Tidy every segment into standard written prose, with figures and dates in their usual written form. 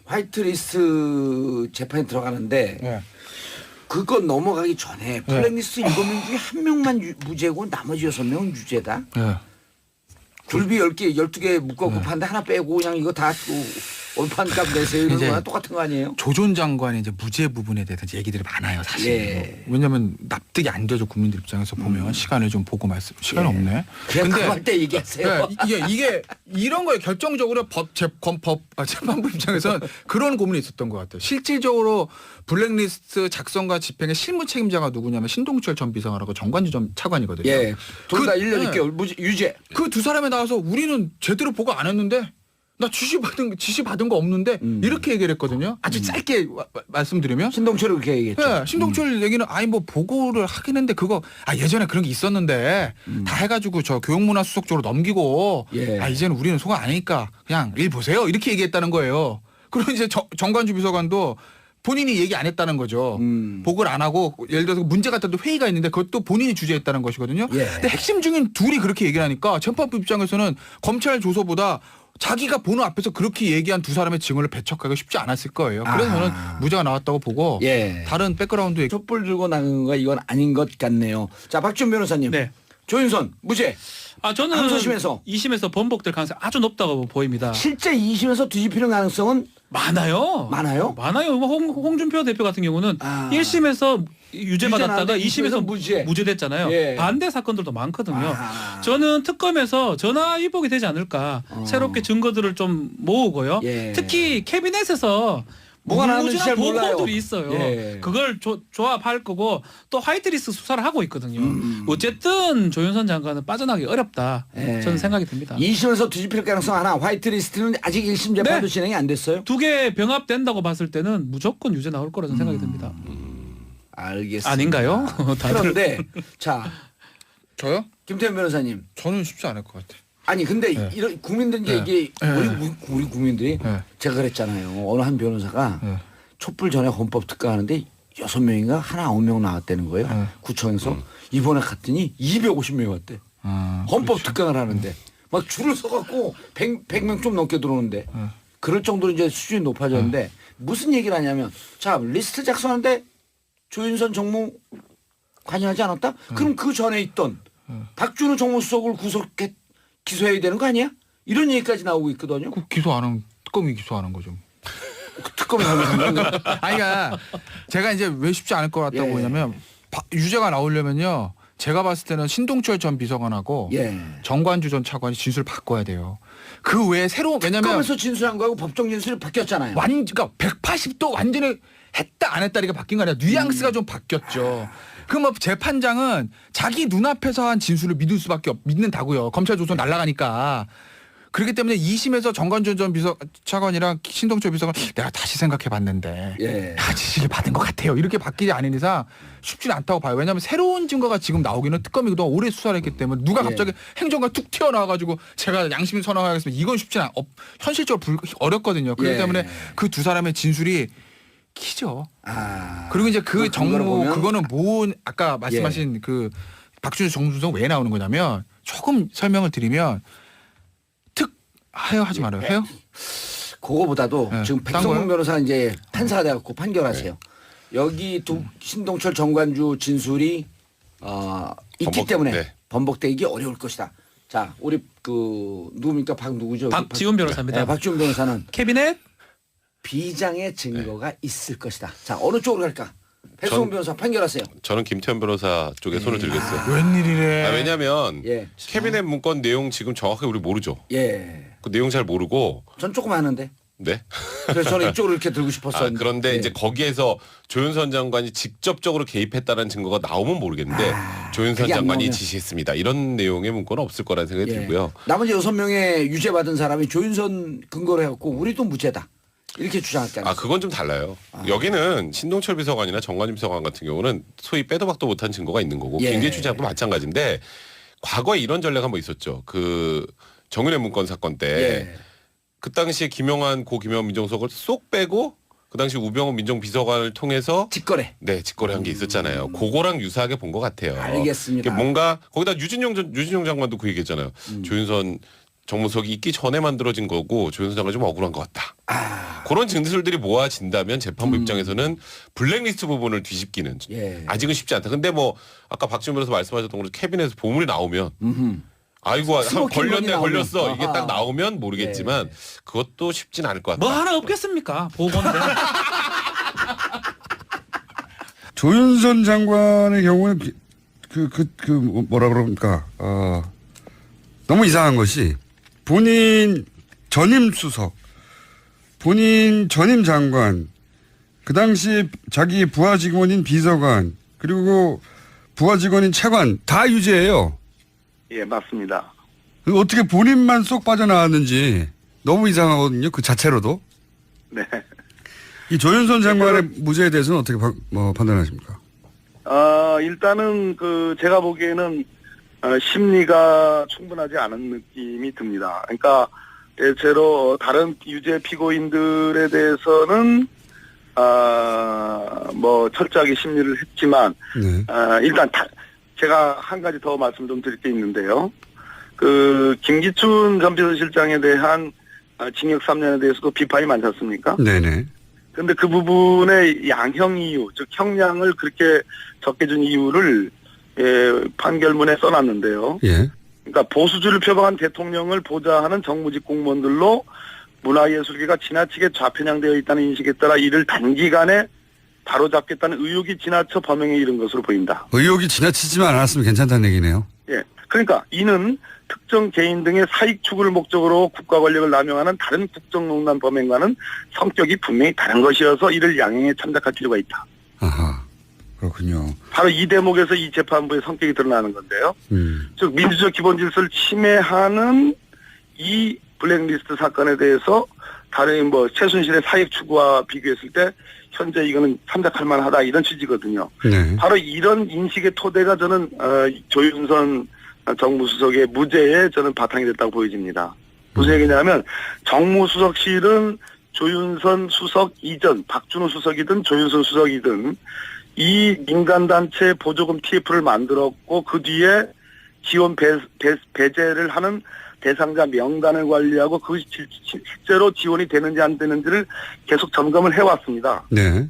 화이트리스트 재판에 들어가는데 네. 그거 넘어가기 전에 블랙리스트 7명 중에 한 명만 무죄고 나머지 6명은 유죄다. 네. 굴비 10개, 12개 묶어갖고 파는데 하나 빼고 그냥 이거 다 원판값 내세요 이런 거랑 똑같은 거 아니에요? 조 전 장관의 이제 무죄 부분에 대해서 이제 얘기들이 많아요, 사실. 예. 왜냐하면 납득이 안 되죠, 국민들 입장에서 보면 시간을 좀 보고 시간이 없네. 그냥 그거 할 때 얘기하세요. 이게 이런 거에 결정적으로 재판부 입장에서는 그런 고민이 있었던 것 같아요. 실질적으로 블랙리스트 작성과 집행의 실무 책임자가 누구냐면 신동철 전 비서관하고 정관주 전 차관이거든요. 예. 둘 다 1년 네. 6개월 유죄. 그 두 사람에 나와서 우리는 제대로 보고 안 했는데 나 지시 받은 거 없는데 이렇게 얘기를 했거든요. 아주 짧게 말씀드리면 신동철이 그렇게 얘기했죠. 네, 신동철 얘기는 아니 뭐 보고를 하긴 했는데 그거 예전에 그런 게 있었는데 다 해가지고 저 교육문화수석 쪽으로 넘기고 이제는 우리는 소관 아니니까 그냥 일 보세요 이렇게 얘기했다는 거예요. 그리고 이제 정관주 비서관도 본인이 얘기 안 했다는 거죠. 보고를 안 하고 예를 들어서 문제 같아도 회의가 있는데 그것도 본인이 주재했다는 것이거든요. 근데 핵심 중인 둘이 그렇게 얘기를 하니까 재판부 입장에서는 검찰 조서보다 자기가 보는 앞에서 그렇게 얘기한 두 사람의 증언을 배척하기가 쉽지 않았을 거예요. 그래서 저는 무죄가 나왔다고 보고 다른 백그라운드 얘기. 촛불 들고 나간 거 이건 아닌 것 같네요. 자, 박지원 변호사님. 네. 조윤선 무죄. 저는 항소심에서 2심에서 번복될 가능성이 아주 높다고 보입니다. 실제 2심에서 뒤집히는 가능성은 많아요. 많아요? 많아요. 홍준표 대표 같은 경우는 1심에서 유죄 받았다가 2심에서 무죄됐잖아요. 반대 사건들도 많거든요. 저는 특검에서 전화 위복이 되지 않을까. 새롭게 증거들을 좀 모으고요. 특히 캐비넷에서 뭐가 나는지 잘 몰라요. 보고들이 있어요. 그걸 조합할 거고 또 화이트리스트 수사를 하고 있거든요. 어쨌든 조윤선 장관은 빠져나가기 어렵다. 저는 생각이 듭니다. 2심에서 뒤집힐 가능성 하나. 화이트리스트는 아직 1심 재판도 진행이 안 됐어요. 두 개 병합된다고 봤을 때는 무조건 유죄 나올 거라는 생각이 듭니다. 알겠습니다. 아닌가요? 그런데 자, 저요? 김태현 변호사님. 저는 쉽지 않을 것 같아요. 아니 근데 이런 국민들 이게 우리 국민들이 제가 그랬잖아요. 어느 한 변호사가 촛불 전에 헌법 특강하는데 6명인가 하나 9명 나왔다는 거예요. 구청에서 이번에 갔더니 250명이 왔대. 헌법 특강을 하는데 막 줄을 서갖고 100명 좀 넘게 들어오는데 그럴 정도로 이제 수준이 높아졌는데 무슨 얘기를 하냐면 자 리스트 작성하는데 조윤선 정무 관여하지 않았다? 그럼 그 전에 있던 박준호 정무수석을 기소해야 되는 거 아니야? 이런 얘기까지 나오고 있거든요. 기소 안 하면 특검이 기소하는 거죠. 특검이 하면 그러니까 제가 이제 왜 쉽지 않을 것 같다고 보냐면 유죄가 나오려면요. 제가 봤을 때는 신동철 전 비서관하고 정관주 전 차관이 진술을 바꿔야 돼요. 그 외에 새로운 왜냐면 특검에서 진술한 거하고 법정 진술이 바뀌었잖아요. 그러니까 180도 완전히 했다 안 했다리가 바뀐 거 아니라 뉘앙스가 좀 바뀌었죠. 그럼 뭐 재판장은 자기 눈앞에서 한 진술을 믿는다고요. 검찰 조선 날아가니까. 그렇기 때문에 2심에서 정관준 전 차관이랑 신동철 비서관 내가 다시 생각해 봤는데 지시를 받은 것 같아요. 이렇게 바뀌지 않은 이상 쉽지는 않다고 봐요. 왜냐하면 새로운 증거가 지금 나오기는 특검이 그동안 오래 수사를 했기 때문에 누가 갑자기 행정관 툭 튀어나와가지고 제가 양심 선언하겠습니다. 이건 쉽지는 현실적으로 어렵거든요. 그렇기 때문에 그 두 사람의 진술이 키죠. 그리고 이제 그 정무 그거는 아까 말씀하신 그 박준호 정무수석 왜 나오는 거냐면 조금 설명을 드리면 하지 말아요. 해요? 그거보다도 지금 백성문 변호사 이제 판사가 돼갖고 판결하세요. 여기 신동철 정관주 진술이 있기 때문에 번복되기 어려울 것이다. 자, 우리 누굽니까? 누구죠? 박지훈 변호사입니다. 박지훈 변호사는 캐비넷 비장의 증거가 있을 것이다. 자, 어느 쪽으로 갈까? 백성문 변호사 판결하세요. 저는 김태현 변호사 쪽에 손을 들겠어요. 웬일이래. 왜냐하면 캐비넷 문건 내용 지금 정확하게 우리 모르죠. 그 내용 잘 모르고. 전 조금 아는데. 네. 그래서 저는 이쪽으로 이렇게 들고 싶었었는데. 그런데 이제 거기에서 조윤선 장관이 직접적으로 개입했다는 증거가 나오면 모르겠는데 조윤선 장관이 지시했습니다. 이런 내용의 문건은 없을 거라는 생각이 들고요. 나머지 6명의 유죄 받은 사람이 조윤선 근거로 해갖고 우리도 무죄다. 이렇게 주장했잖아요. 그건 좀 달라요. 여기는 신동철 비서관이나 정관준 비서관 같은 경우는 소위 빼도 박도 못한 증거가 있는 거고 김기현 추장도 마찬가지인데 과거에 이런 전례가 한번 있었죠. 그 정윤회 문건 사건 때 그 당시에 김용환 민정수석을 쏙 빼고 그 당시 우병우 민정비서관을 통해서 직거래한 게 있었잖아요. 그거랑 유사하게 본 것 같아요. 알겠습니다. 뭔가 거기다 유진용 장관도 그 얘기했잖아요. 조윤선 정무석이 있기 전에 만들어진 거고 조윤선 장관이 좀 억울한 것 같다. 그런 진술들이 모아진다면 재판부 입장에서는 블랙리스트 부분을 뒤집기는 아직은 쉽지 않다. 근데 뭐 아까 박지원 변호사 말씀하셨던 것처럼 캐비넷에서 보물이 나오면 아이고 걸렸네 걸렸어 이게 딱 나오면 모르겠지만 그것도 쉽진 않을 것 같다. 뭐 하나 없겠습니까? 보건데. 조윤선 장관의 경우는 뭐라 그럽니까? 너무 이상한 것이 본인 전임 수석, 본인 전임 장관, 그 당시 자기 부하 직원인 비서관, 그리고 부하 직원인 차관 다 유죄예요. 예, 맞습니다. 어떻게 본인만 쏙 빠져나왔는지 너무 이상하거든요. 그 자체로도. 네. 이 조윤선 장관의 무죄에 대해서는 어떻게 판단하십니까? 일단은 제가 보기에는 심리가 충분하지 않은 느낌이 듭니다. 그러니까 대체로 다른 유죄 피고인들에 대해서는 뭐 철저하게 심리를 했지만 일단 제가 한 가지 더 말씀 좀 드릴 게 있는데요. 김기춘 전 비서실장에 대한 징역 3년에 대해서도 비판이 많지 않습니까? 네네. 근데 그 부분의 양형 이유, 즉 형량을 그렇게 적게 준 이유를 판결문에 써놨는데요. 예. 그러니까 보수주의를 표방한 대통령을 보좌하는 정무직 공무원들로 문화예술계가 지나치게 좌편향되어 있다는 인식에 따라 이를 단기간에 바로잡겠다는 의혹이 지나쳐 범행에 이른 것으로 보인다. 의혹이 지나치지만 않았으면 괜찮다는 얘기네요. 예. 그러니까 이는 특정 개인 등의 사익 추구를 목적으로 국가 권력을 남용하는 다른 국정농단 범행과는 성격이 분명히 다른 것이어서 이를 양형에 참작할 필요가 있다. 아하. 그렇군요. 바로 이 대목에서 이 재판부의 성격이 드러나는 건데요. 즉 민주적 기본 질서를 침해하는 이 블랙리스트 사건에 대해서 다른 최순실의 사익 추구와 비교했을 때 현재 이거는 참작할 만하다 이런 취지거든요. 네. 바로 이런 인식의 토대가 저는 조윤선 정무수석의 무죄에 저는 바탕이 됐다고 보여집니다. 무슨 얘기냐면 정무수석실은 조윤선 수석 이전 박준호 수석이든 조윤선 수석이든 이 민간단체 보조금 TF를 만들었고 그 뒤에 지원 배제를 하는 대상자 명단을 관리하고 그 실제로 지원이 되는지 안 되는지를 계속 점검을 해왔습니다. 네.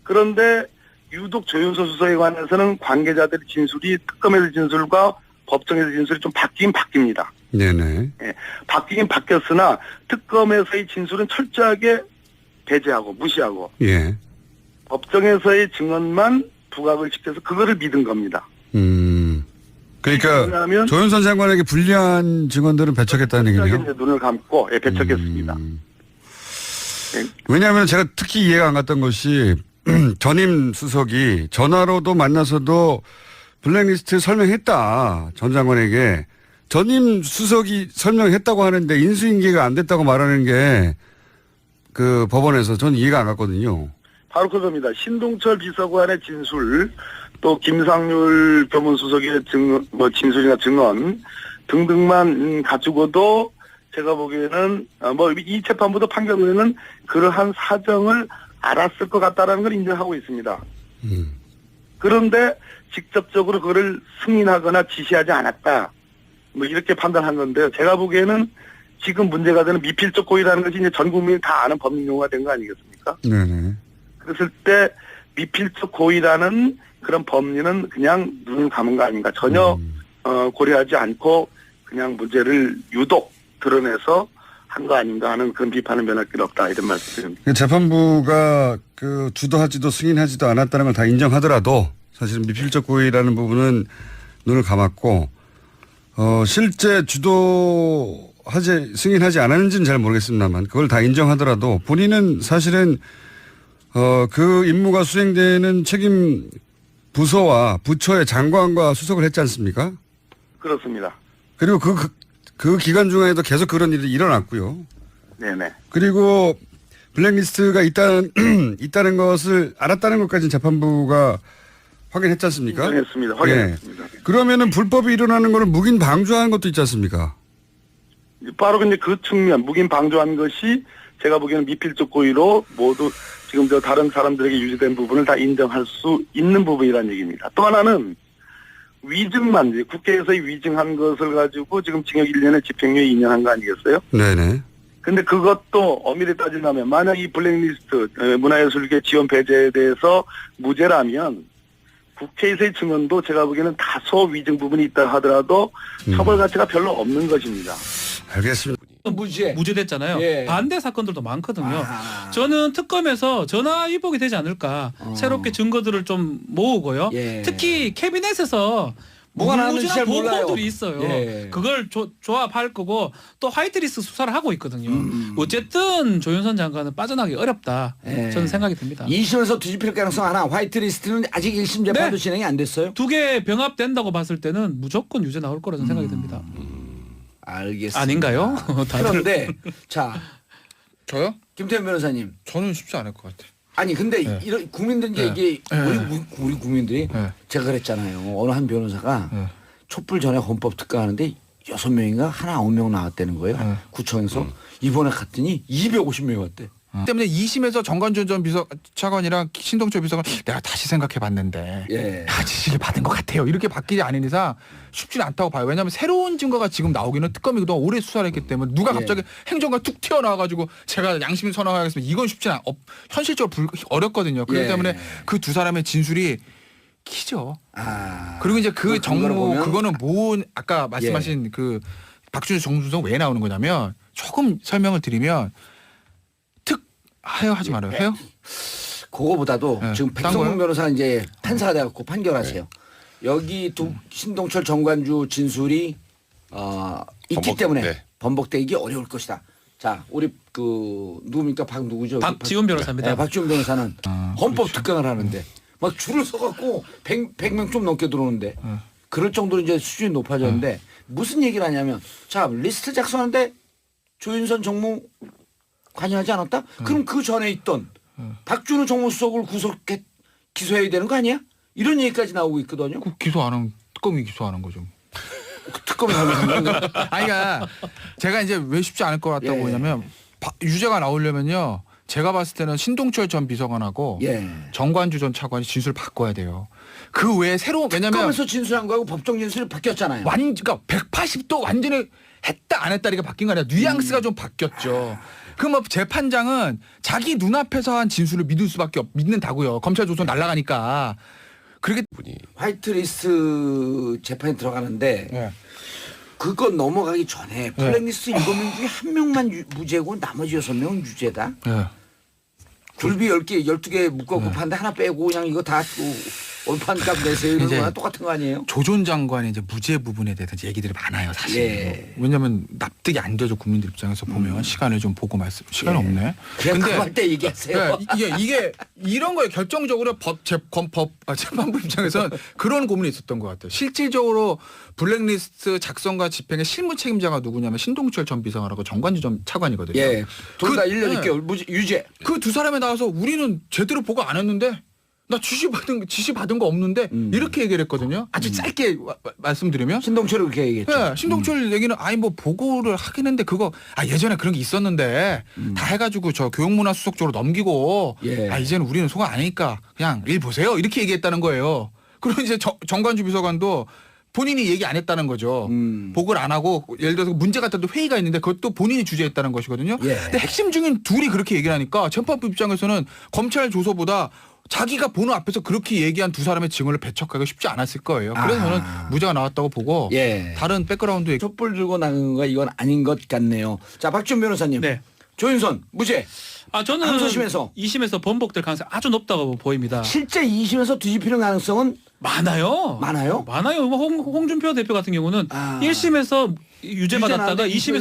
그런데 유독 조윤선 수석에 관해서는 관계자들의 진술이 특검에서 진술과 법정에서 진술이 좀 바뀌긴 바뀝니다. 네네. 예, 바뀌긴 바뀌었으나 특검에서의 진술은 철저하게 배제하고 무시하고 법정에서의 증언만 부각을 시켜서 그거를 믿은 겁니다. 그러니까 조윤선 장관에게 불리한 증언들은 배척했다는 얘기네요. 눈을 감고 배척했습니다. 왜냐하면 제가 특히 이해가 안 갔던 것이 전임 수석이 전화로도 만나서도 블랙리스트 설명했다. 전 장관에게. 전임 수석이 설명했다고 하는데 인수인계가 안 됐다고 말하는 게 그 법원에서 전 이해가 안 갔거든요. 바로 그겁니다. 신동철 비서관의 진술, 또 김상률 교문수석의 진술이나 증언 등등만 가지고도 제가 보기에는 이 재판부도 판결문에는 그러한 사정을 알았을 것 같다라는 걸 인정하고 있습니다. 그런데 직접적으로 그거를 승인하거나 지시하지 않았다. 이렇게 판단한 건데요. 제가 보기에는 지금 문제가 되는 미필적 고의라는 것이 이제 전 국민이 다 아는 법률 용어가 된 거 아니겠습니까? 네네. 그랬을 때 미필적 고의라는 그런 법리는 그냥 눈을 감은 거 아닌가. 전혀 고려하지 않고 그냥 문제를 유독 드러내서 한 거 아닌가 하는 그런 비판은 면할 길 없다 이런 말씀드립니다. 재판부가 주도하지도 승인하지도 않았다는 걸 다 인정하더라도 사실은 미필적 고의라는 부분은 눈을 감았고 실제 승인하지 않았는지는 잘 모르겠습니다만 그걸 다 인정하더라도 본인은 사실은 그 임무가 수행되는 책임 부서와 부처의 장관과 수석을 했지 않습니까? 그렇습니다. 그리고 그 기간 중에도 계속 그런 일이 일어났고요. 네네. 그리고 블랙리스트가 있다는 것을 알았다는 것까지는 재판부가 확인했지 않습니까? 확인했습니다. 네. 그러면은 불법이 일어나는 거는 묵인 방조하는 것도 있지 않습니까? 바로 근데 그 측면 묵인 방조한 것이 제가 보기에는 미필적 고의로 모두 지금 다른 사람들에게 유지된 부분을 다 인정할 수 있는 부분이라는 얘기입니다. 또 하나는 위증만 이제 국회에서의 위증한 것을 가지고 지금 징역 1년에 집행유예 2년 한 거 아니겠어요? 네네. 근데 그것도 엄밀히 따진다면 만약 이 블랙리스트 문화예술계 지원 배제에 대해서 무죄라면 국회에서의 증언도 제가 보기에는 다소 위증 부분이 있다 하더라도 처벌 가치가 별로 없는 것입니다. 알겠습니다. 무죄됐잖아요. 예. 반대 사건들도 많거든요. 저는 특검에서 전화 위복이 되지 않을까. 새롭게 증거들을 좀 모으고요. 예. 특히 캐비넷에서 뭐가 나왔는지 잘 몰라요. 보고들이 있어요. 예. 그걸 조합할 거고 또 화이트리스트 수사를 하고 있거든요. 어쨌든 조윤선 장관은 빠져나가기 어렵다. 예. 저는 생각이 듭니다. 2심에서 뒤집힐 가능성 하나. 화이트리스트는 아직 1심 재판도 네. 진행이 안 됐어요. 두 개 병합된다고 봤을 때는 무조건 유죄 나올 거라 저는 생각이 듭니다. 알겠습니다. 아닌가요? 다들. 그런데 자 저요? 김태현 변호사님. 저는 쉽지 않을 것 같아요. 아니 근데 네. 이런 국민들 이제 네. 이게 네. 우리 국민들이 네. 제가 그랬잖아요. 어느 한 변호사가 네. 촛불 전에 헌법 특가하는데 6명인가 하나 9명 나왔다는 거예요. 네. 구청에서 이번에 갔더니 250명 왔대. 때문에 2심에서 정관준 전 비서차관이랑 신동철 비서관 내가 다시 생각해봤는데 예. 지시를 받은 것 같아요. 이렇게 바뀌지 않은 이상 쉽지는 않다고 봐요. 왜냐하면 새로운 증거가 지금 나오기는 특검이 그동안 오래 수사를 했기 때문에 누가 갑자기 행정관 툭 튀어나와가지고 제가 양심 선언하겠습니다. 이건 쉽지는 현실적으로 어렵거든요. 그렇기 예. 때문에 그 두 사람의 진술이 키죠. 아. 그리고 이제 그 그런 거를 정무 보면- 그거는 아까 말씀하신 그 박준수 정준성 왜 나오는 거냐면 조금 설명을 드리면 하지 말아요. 해요? 그거보다도 네. 지금 딴 백성문 거요? 변호사 이제 판사가 돼갖고 판결하세요. 여기 신동철 정관주 진술이 있기 때문에 네. 번복되기 어려울 것이다. 자, 우리 그 누굽니까? 누구죠? 박지훈 변호사입니다. 네, 박지훈 변호사는 헌법 특강을 하는데 막 줄을 서갖고 100명 좀 넘게 들어오는데 그럴 정도로 이제 수준이 높아졌는데 무슨 얘기를 하냐면 자 리스트 작성하는데 조윤선 정무 관여하지 않았다? 그럼 그 전에 있던 박준호 정무수석을 기소해야 되는 거 아니야? 이런 얘기까지 나오고 있거든요. 그 기소 안 하면 특검이 기소하는 거죠. 특검이 하면 아니 그러니까 제가 이제 왜 쉽지 않을 것 같다고 예. 보냐면 유죄가 나오려면요. 제가 봤을 때는 신동철 전 비서관하고 예. 정관주 전 차관이 진술을 바꿔야 돼요. 그 외에 새로운 왜냐면 특검에서 진술한 거하고 법정 진술이 바뀌었잖아요. 그러니까 180도 완전히 했다 안 했다리가 바뀐 거 아니라 뉘앙스가 좀 바뀌었죠. 그럼 뭐 재판장은 자기 눈앞에서 한 진술을 믿는다고요. 검찰 조선 날아가니까. 그렇게 화이트리스트 재판에 들어가는데 네. 그거 넘어가기 전에 블랙리스트 7명 중에 1명만 무죄고 나머지 6명은 유죄다. 네. 굴비 10개, 12개 묶어갖고 파는데 하나 빼고 그냥 이거 다 올판값 내세요 이런 이제 거랑 똑같은 거 아니에요? 조 전 장관의 이제 무죄 부분에 대해서 이제 얘기들이 많아요, 사실. 예. 왜냐하면 납득이 안 되죠, 국민들 입장에서 보면 시간을 좀 보고 시간이 예. 없네. 그냥 그거 할 때 얘기하세요. 이게 이런 거에 결정적으로 재판부 입장에서는 그런 고민이 있었던 것 같아요. 실질적으로 블랙리스트 작성과 집행의 실무 책임자가 누구냐면 신동철 전 비서관하고 정관주 전 차관이거든요. 예. 둘 다 그- 1년 예. 6개월 유죄. 그 두 사람에 나와서 우리는 제대로 보고 안 했는데 나 지시 받은 거 없는데 이렇게 얘기를 했거든요. 아주 짧게 말씀드리면 신동철이 그렇게 얘기했죠. 예, 신동철 얘기는 뭐 보고를 하긴 했는데 그거 예전에 그런 게 있었는데 다 해가지고 저 교육문화수석 쪽으로 넘기고 예. 이제는 우리는 소강 안 하니까 그냥 일 보세요 이렇게 얘기했다는 거예요. 그리고 이제 정관주 비서관도 본인이 얘기 안 했다는 거죠. 보고를 안 하고 예를 들어서 문제 같은 회의가 있는데 그것도 본인이 주재했다는 것이거든요. 예. 근데 핵심 중인 둘이 그렇게 얘기를 하니까 재판부 입장에서는 검찰 조서보다 자기가 보는 앞에서 그렇게 얘기한 두 사람의 증언을 배척하기가 쉽지 않았을 거예요. 그래서 저는 무죄가 나왔다고 보고 예. 다른 백그라운드 얘기. 촛불 들고 나간 거 이건 아닌 것 같네요. 자, 박준 변호사님. 네. 조윤선 무죄. 저는 항소심에서 2심에서 번복될 가능성이 아주 높다고 보입니다. 실제 2심에서 뒤집히는 가능성은 많아요. 많아요? 많아요. 홍준표 대표 같은 경우는 1심에서 유죄 받았다가 나왔는데 2심에서